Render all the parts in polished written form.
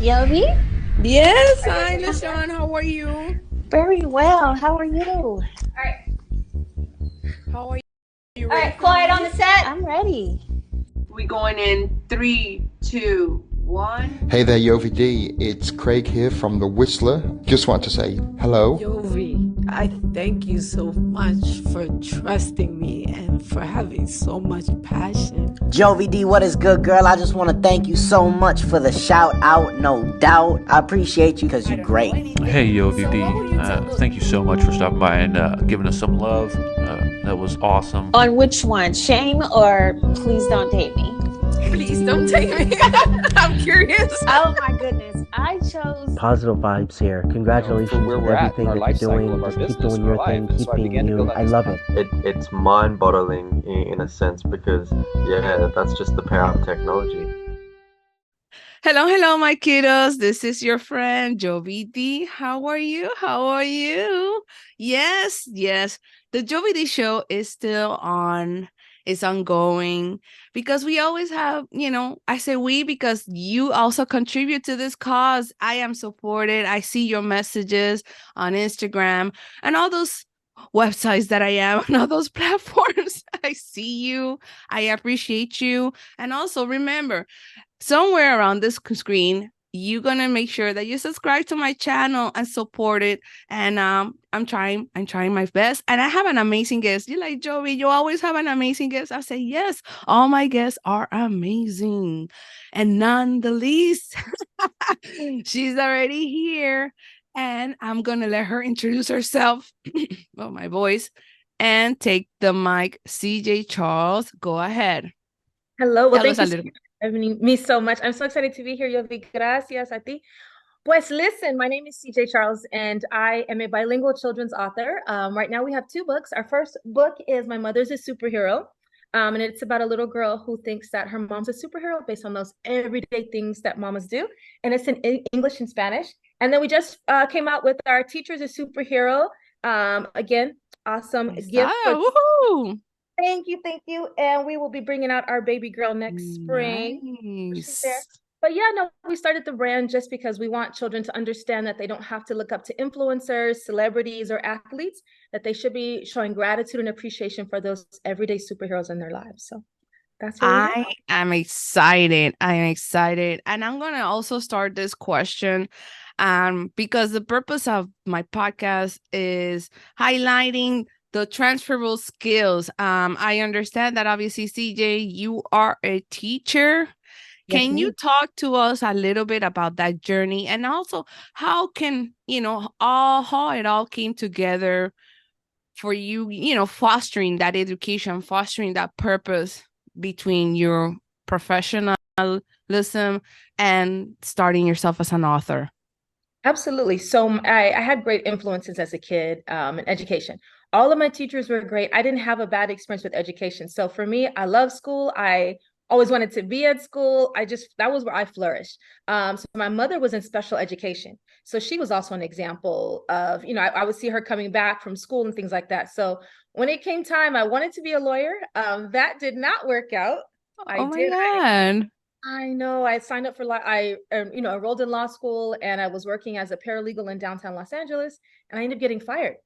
Yovy? Yes, hi, LaShawn. How are you? Very well. How are you? All How are you? Ready right, for quiet on me? the set. I'm ready. We going in three, two, one. Hey there, Yovy D. It's Craig here from The Whistler. Just want to say hello. Yovy, I thank you so much for trusting me and for having so much passion. Yovy D, what is good, girl? I just want to thank you so much for the shout out, no doubt. I appreciate you because you're great. Hey, Yovy D. Thank you so much for stopping by and giving us some love. That was awesome. On which one? Shame or please don't date me? Please don't take me. I'm curious. Oh my goodness. I chose Positive vibes here. Congratulations for where with we're at everything in our that life you're cycle doing. of our Just keep business doing and our your thing. life. And Keep so I being began to you. build that I love it. It's mind-boggling in a sense because, yeah, that's just the power of technology. Hello, my kiddos. This is your friend, Yovy D. How are you? How are you? Yes. The Yovy D show is still on. It's ongoing because we always have, I say we because you also contribute to this cause. I am supported. I see your messages on Instagram and all those websites that I am on all those platforms. I see you. I appreciate you. And also remember, somewhere around this screen, you're gonna make sure that you subscribe to my channel and support it. And I'm trying my best. And I have an amazing guest. You're like, Joey, you always have an amazing guest. I say, yes, all my guests are amazing. And none the least, she's already here. And I'm gonna let her introduce herself. Well, my voice, and take the mic. CJ Charles, go ahead. Hello. Well, Tell thank us a you for little. having me so much. I'm so excited to be here, Yovi. Gracias a ti. Pues listen, my name is CJ Charles, and I am a bilingual children's author. Right now, we have two books. Our first book is My Mother's a Superhero, and it's about a little girl who thinks that her mom's a superhero based on those everyday things that mamas do. And it's in English and Spanish. And then we just came out with our Teacher's a Superhero. Again, awesome gift for Woohoo! Thank you. And we will be bringing out our baby girl next spring. She's there. Nice. But yeah, no, we started the brand just because we want children to understand that they don't have to look up to influencers, celebrities, or athletes, that they should be showing gratitude and appreciation for those everyday superheroes in their lives. So that's what I am excited. And I'm going to also start this question because the purpose of my podcast is highlighting the transferable skills. I understand that obviously, CJ, you are a teacher. Yes, Can you talk to us a little bit about that journey and also how can, how it all came together for you, fostering that education, fostering that purpose between your professionalism and starting yourself as an author? Absolutely. So I had great influences as a kid in education. All of my teachers were great. I didn't have a bad experience with education. So for me, I love school. I always wanted to be at school. That was where I flourished. So my mother was in special education. So she was also an example of, I would see her coming back from school and things like that. So when it came time, I wanted to be a lawyer. That did not work out. Oh my God. I know. I signed up for enrolled in law school, and I was working as a paralegal in downtown Los Angeles, and I ended up getting fired.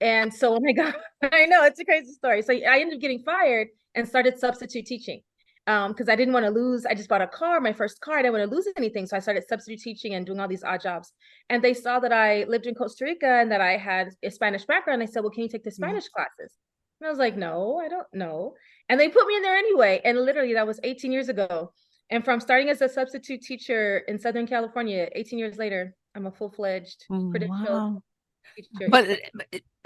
And so when I know it's a crazy story. So I ended up getting fired and started substitute teaching because I didn't want to lose. I just bought a car, my first car. I didn't want to lose anything. So I started substitute teaching and doing all these odd jobs. And they saw that I lived in Costa Rica and that I had a Spanish background. They said, well, can you take the Spanish classes? And I was like, no, I don't know. And they put me in there anyway. And literally that was 18 years ago. And from starting as a substitute teacher in Southern California, 18 years later, I'm a full-fledged credentialed teacher. But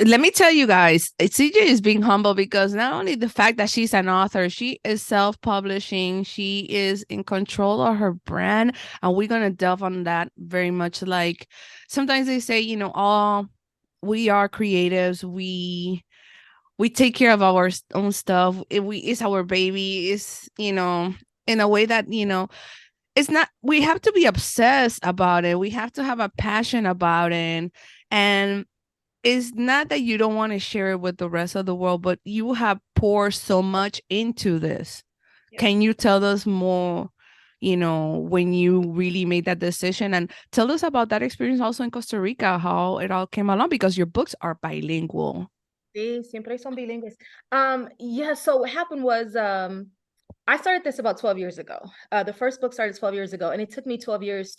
let me tell you guys, CJ is being humble because not only the fact that she's an author, she is self-publishing, she is in control of her brand, and we're going to delve on that very much. Like sometimes they say, all we are creatives, we take care of our own stuff. It's our baby, it's, in a way that, it's not, we have to be obsessed about it. We have to have a passion about it. And it's not that you don't want to share it with the rest of the world, but you have poured so much into this. Yeah. Can you tell us more when you really made that decision. And tell us about that experience also in Costa Rica, how it all came along, because your books are bilingual. Sí, siempre son bilingües. Yeah, so what happened was I started this about 12 years ago. The first book started 12 years ago, and it took me 12 years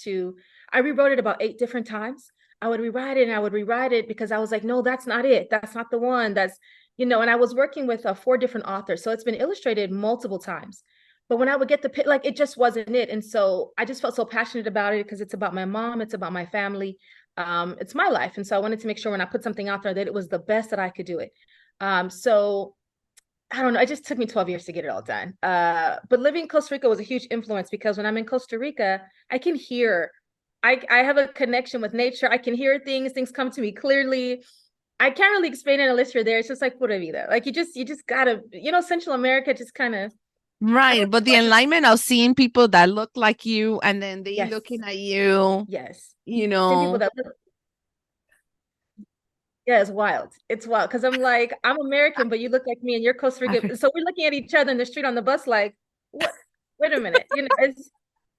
I rewrote it about 8 different times. I would rewrite it and I would rewrite it because I was like, no, that's not it. That's not the one. And I was working with 4 different authors. So it's been illustrated multiple times. But when I would get it just wasn't it. And so I just felt so passionate about it because it's about my mom, it's about my family. It's my life. And so I wanted to make sure when I put something out there that it was the best that I could do it. So I don't know. It just took me 12 years to get it all done. But living in Costa Rica was a huge influence because when I'm in Costa Rica, I can hear, I have a connection with nature. I can hear things come to me clearly. I can't really explain it unless you're there. It's just like pura vida. Like you just gotta, Central America just kind of. Right. But the enlightenment of seeing people that look like you and then they Yes. looking at you. Yes. Seeing people that look. Yeah, it's wild. It's wild because I'm like, I'm American, but you look like me and you're Costa Rican. So we're looking at each other in the street on the bus like, what? Wait a minute.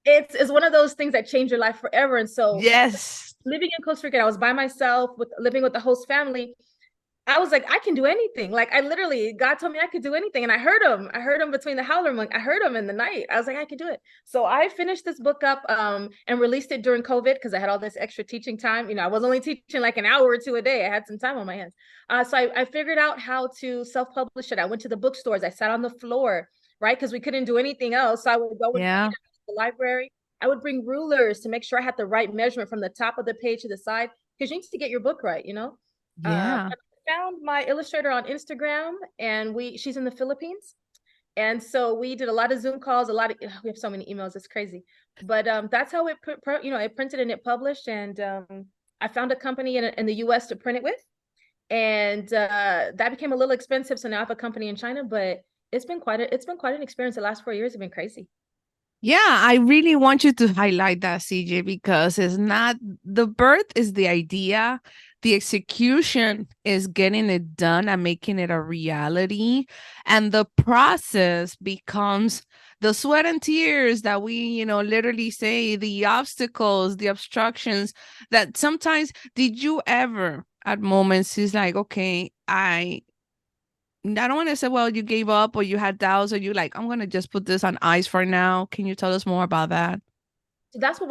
It's one of those things that change your life forever. And so yes, living in Costa Rica, I was by myself living with the host family. I was like, I can do anything. Like God told me I could do anything. And I heard him between the howler. I heard him in the night. I was like, I could do it. So I finished this book up and released it during COVID because I had all this extra teaching time. I was only teaching like an hour or 2 a day. I had some time on my hands. So I figured out how to self-publish it. I went to the bookstores. I sat on the floor, right? Because we couldn't do anything else. So I would go to the library. I would bring rulers to make sure I had the right measurement from the top of the page to the side because you need to get your book right, Yeah. Found my illustrator on Instagram and she's in the Philippines. And so we did a lot of Zoom calls, we have so many emails, it's crazy. But that's how it printed and it published. And I found a company in the US to print it with. And that became a little expensive. So now I have a company in China, but it's been quite an experience. The last 4 years have been crazy. Yeah, I really want you to highlight that, CJ, because it's not the birth is the idea. The execution is getting it done and making it a reality. And the process becomes the sweat and tears that we, literally say, the obstacles, the obstructions that sometimes did you ever at moments is like, okay, I don't want to say, well, you gave up or you had doubts or you like, I'm going to just put this on ice for now. Can you tell us more about that? So that's what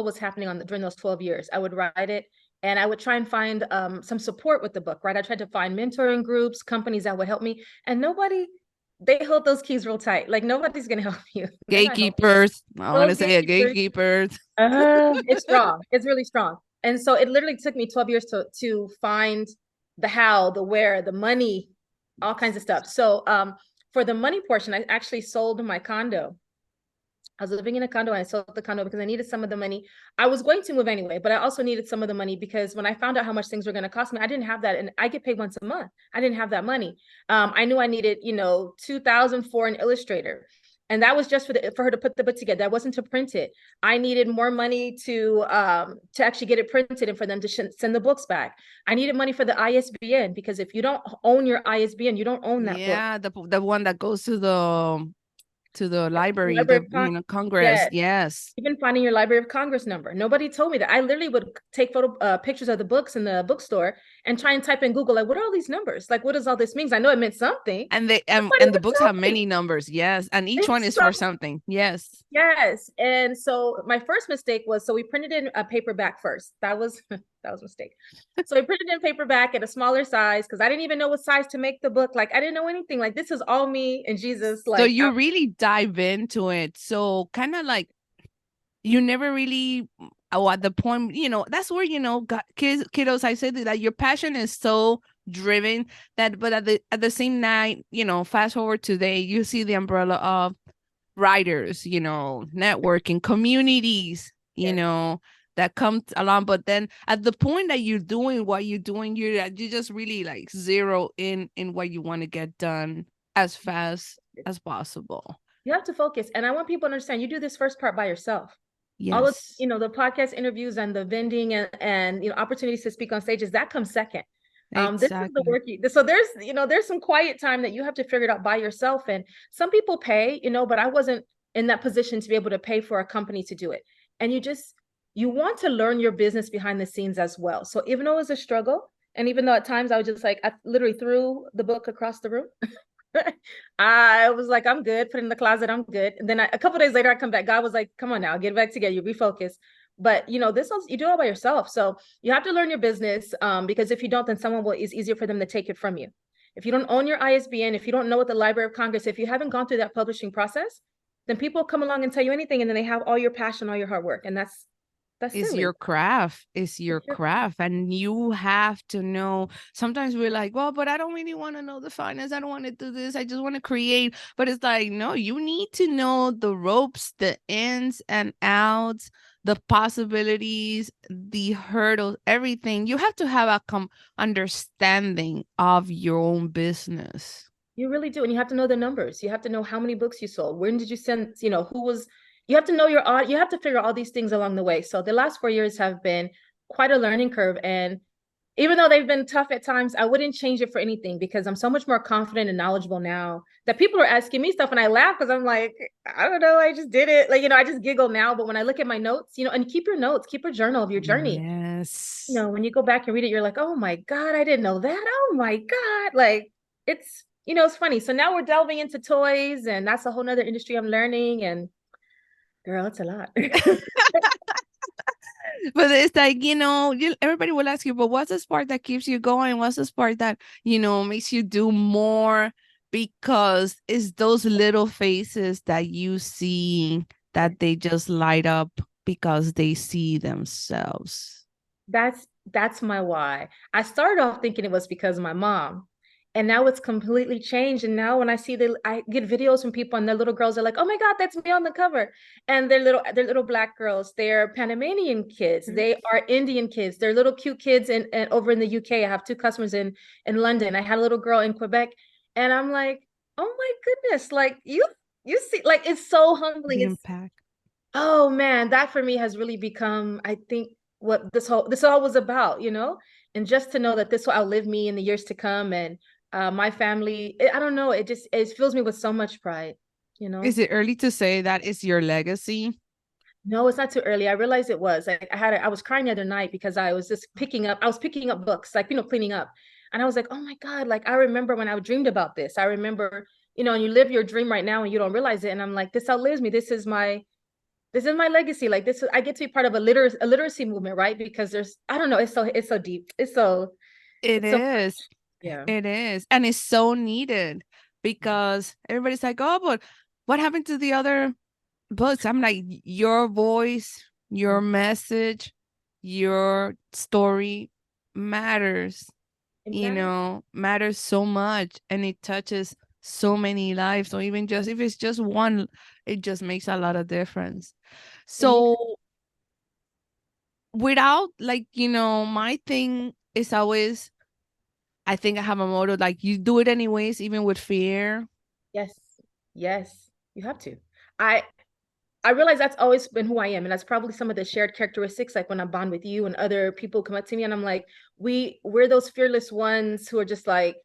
was happening during those 12 years. I would write it and I would try and find some support with the book, right? I tried to find mentoring groups, companies that would help me, and they hold those keys real tight. Like nobody's going to help you. Gatekeepers. I want to say a gatekeepers. It's strong. It's really strong. And so it literally took me 12 years to find the how, the where, the money, all kinds of stuff. So for the money portion, I actually sold my condo. I was living in a condo and I sold the condo because I needed some of the money. I was going to move anyway, but I also needed some of the money because when I found out how much things were going to cost me, I didn't have that. And I get paid once a month. I didn't have that money. I knew I needed, $2,000 for an illustrator. And that was just for her to put the book together. That wasn't to print it. I needed more money to actually get it printed and for them to send the books back. I needed money for the ISBN because if you don't own your ISBN, you don't own that book. Yeah, the one that goes to the library, Congress. Yes. Even finding your Library of Congress number. Nobody told me that. I literally would take pictures of the books in the bookstore and try and type in Google, like, what are all these numbers? Like, what does all this mean? I know it meant something. And the books have many numbers. Yes. And each one is for something. Yes. Yes. And so my first mistake was, we printed in a paperback first. That was a mistake. So I printed in paperback at a smaller size because I didn't even know what size to make the book. Like I didn't know anything. Like this is all me and Jesus. Like, so you really dive into it. So kind of like you never really at the point, that's where, kiddos, I said that your passion is so driven but at the same night, fast forward today, you see the umbrella of writers, networking communities, that come along. But then at the point that you're doing what you're doing, you just really like zero in what you want to get done as fast as possible. You have to focus. And I want people to understand you do this first part by yourself. Yes. All of, the podcast interviews and the vending and opportunities to speak on stages, that comes second. Exactly. This is the work so there's some quiet time that you have to figure it out by yourself. And some people pay, but I wasn't in that position to be able to pay for a company to do it. And you want to learn your business behind the scenes as well. So even though it was a struggle, and even though at times I was just like, I literally threw the book across the room. I was like, I'm good, put it in the closet, I'm good. And then a couple days later, I come back. God was like, come on now, get back together, you refocus. But this one's, you do it all by yourself. So you have to learn your business, because if you don't, then it's easier for them to take it from you. If you don't own your ISBN, if you don't know what the Library of Congress, if you haven't gone through that publishing process, then people come along and tell you anything, and then they have all your passion, all your hard work, and that's It's silly. your craft. It's your craft. And you have to know. Sometimes we're like, well, but I don't really want to know the finance. I don't want to do this. I just want to create. But it's like, no, you need to know the ropes, the ins and outs, the possibilities, the hurdles, everything. You have to have a understanding of your own business. You really do. And you have to know the numbers. You have to know how many books you sold. When did you send, who was, you have to know you have to figure all these things along the way. So the last 4 years have been quite a learning curve. And even though they've been tough at times, I wouldn't change it for anything, because I'm so much more confident and knowledgeable now that people are asking me stuff, and I laugh because I'm like, I don't know, I just did it. Like, I just giggle now. But when I look at my notes, and keep your notes, keep a journal of your journey. Yes. When you go back and read it, you're like, oh my God, I didn't know that. Oh my God. Like, it's funny. So now we're delving into toys, and that's a whole nother industry I'm learning. And girl, it's a lot. But it's like, everybody will ask you, but what's the spark that keeps you going? What's the spark that, makes you do more? Because it's those little faces that you see that they just light up because they see themselves. That's my why. I started off thinking it was because of my mom. And now it's completely changed. And now when I get videos from people, and their little girls are like, oh my God, that's me on the cover. And they're little Black girls. They're Panamanian kids. They are Indian kids. They're little cute kids. And over in the UK, I have 2 customers in London. I had a little girl in Quebec. And I'm like, oh my goodness, like you see, like, it's so humbling. The impact. Oh man, that for me has really become, I think, what this all was about, and just to know that this will outlive me in the years to come. And my family, I don't know, it fills me with so much pride. Is it early to say that is your legacy? No, it's not too early. I realized it was. I was crying the other night because I was picking up books, like, cleaning up. And I was like, oh my God, like, I remember when I dreamed about this. I remember, and you live your dream right now and you don't realize it. And I'm like, this outlives me. This is my legacy. Like, I get to be part of a literacy movement, right? Because I don't know, it's so deep. It is. Yeah. It is. And it's so needed, because everybody's like, oh, but what happened to the other books? I'm like, your voice, your message, your story matters. Matters so much, and it touches so many lives. So even just if it's just one, it just makes a lot of difference. So without, like, my thing is always, I think I have a motto, like, you do it anyways, even with fear. Yes, you have to. I realize that's always been who I am, and that's probably some of the shared characteristics. Like when I bond with you and other people come up to me, and I'm like, we're those fearless ones who are just like,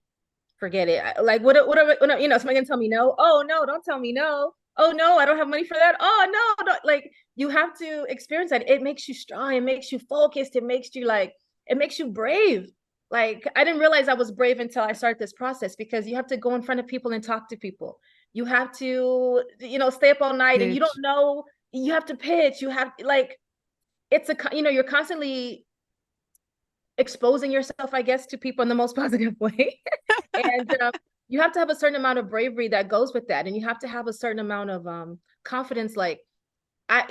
forget it. Like, what somebody gonna tell me no? Oh no, don't tell me no. Oh no, I don't have money for that. Oh no, don't. Like, you have to experience that. It makes you strong. It makes you focused. It makes you brave. Like, I didn't realize I was brave until I started this process, because you have to go in front of people and talk to people. You have to, stay up all night, and you don't know, you have to pitch. You have, like, you're constantly exposing yourself, I guess, to people in the most positive way. And you have to have a certain amount of bravery that goes with that. And you have to have a certain amount of confidence. Like, I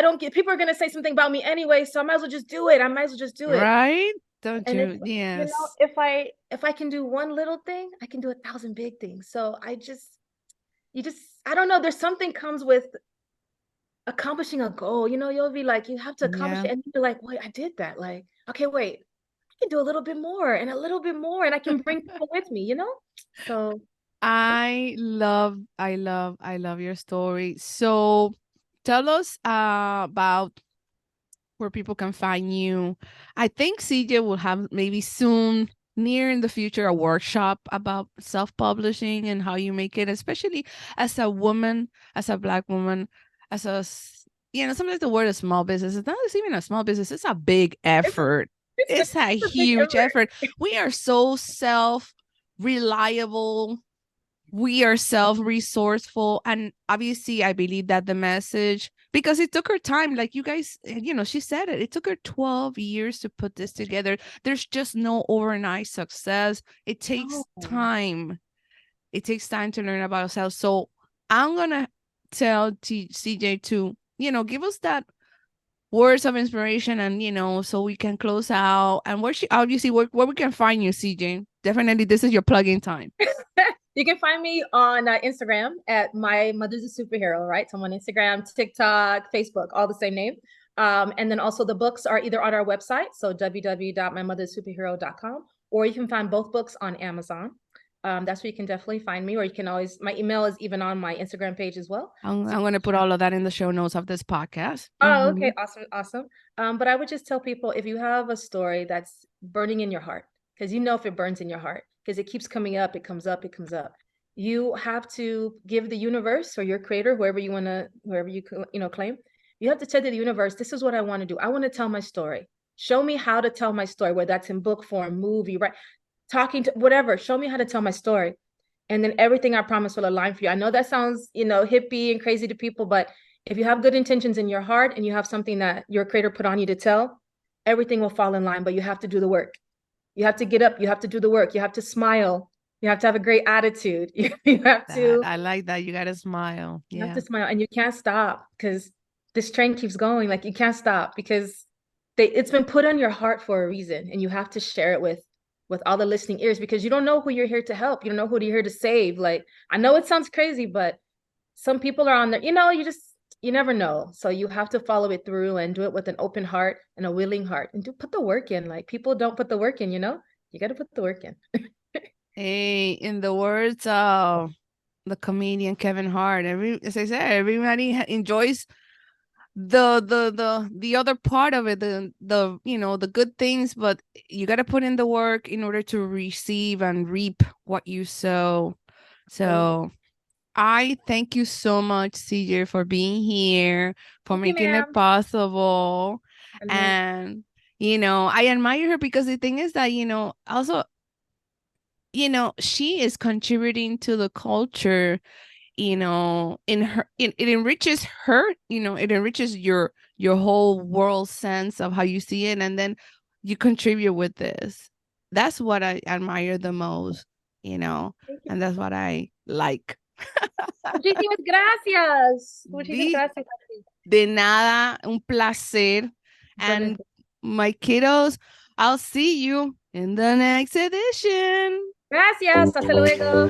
don't get, people are going to say something about me anyway, so I might as well just do it. Right? Don't you? Yes. If I can do one little thing, I can do 1,000 big things. So I don't know. There's something comes with accomplishing a goal. You'll be like, you have to accomplish it, and you're like, wait, I did that. Like, okay, wait, I can do a little bit more and a little bit more, and I can bring people with me. So I love your story. So tell us about where people can find you. I think CJ will have maybe soon near in the future a workshop about self-publishing and how you make it, especially as a woman, as a Black woman, as a sometimes the word is small business. It's not even a small business. It's a big effort. It's a huge effort. We are so self-reliable. We are self-resourceful. And obviously, I believe that the message, because it took her time, like you guys, she said it took her 12 years to put this together. There's just no overnight success. It takes time. It takes time to learn about ourselves. So I'm going to tell CJ to, give us that words of inspiration and, so we can close out. And where we can find you, CJ. Definitely, this is your plug-in time. You can find me on Instagram at My Mother's a Superhero, right? So I'm on Instagram, TikTok, Facebook, all the same name. And then also the books are either on our website, so www.mymothersuperhero.com, or you can find both books on Amazon. That's where you can definitely find me, or you can always, my email is even on my Instagram page as well. I'm going to put all of that in the show notes of this podcast. Oh, okay. Awesome. But I would just tell people, if you have a story that's burning in your heart, because if it burns in your heart, because it keeps coming up, it comes up. You have to give the universe or your creator, whoever you claim, you have to tell the universe, this is what I want to do. I want to tell my story. Show me how to tell my story, whether that's in book form, movie, right? Talking to whatever. Show me how to tell my story. And then everything I promise will align for you. I know that sounds, hippie and crazy to people, but if you have good intentions in your heart and you have something that your creator put on you to tell, everything will fall in line, but you have to do the work. You have to get up. You have to do the work. You have to smile. You have to have a great attitude. You have to. I like that. You got to smile. You have to smile, and you can't stop because this train keeps going. Like, you can't stop because it's been put on your heart for a reason, and you have to share it with all the listening ears, because you don't know who you're here to help. You don't know who you're here to save. Like, I know it sounds crazy, but some people are on there, you never know. So you have to follow it through and do it with an open heart and a willing heart, and put the work in. Like, people don't put the work in, you got to put the work in. Hey, in the words of the comedian Kevin Hart, as I said, everybody enjoys the other part of it, the good things, but you got to put in the work in order to receive and reap what you sow. So I thank you so much, CJ, for being here, for making it possible. And I admire her, because the thing is that also she is contributing to the culture. In her, it enriches her, it enriches your whole world sense of how you see it, and then you contribute with this. That's what I admire the most, and that's what I like. Muchísimas gracias. Muchísimas gracias. De nada, un placer. And my kiddos, I'll see you in the next edition. Gracias, hasta luego.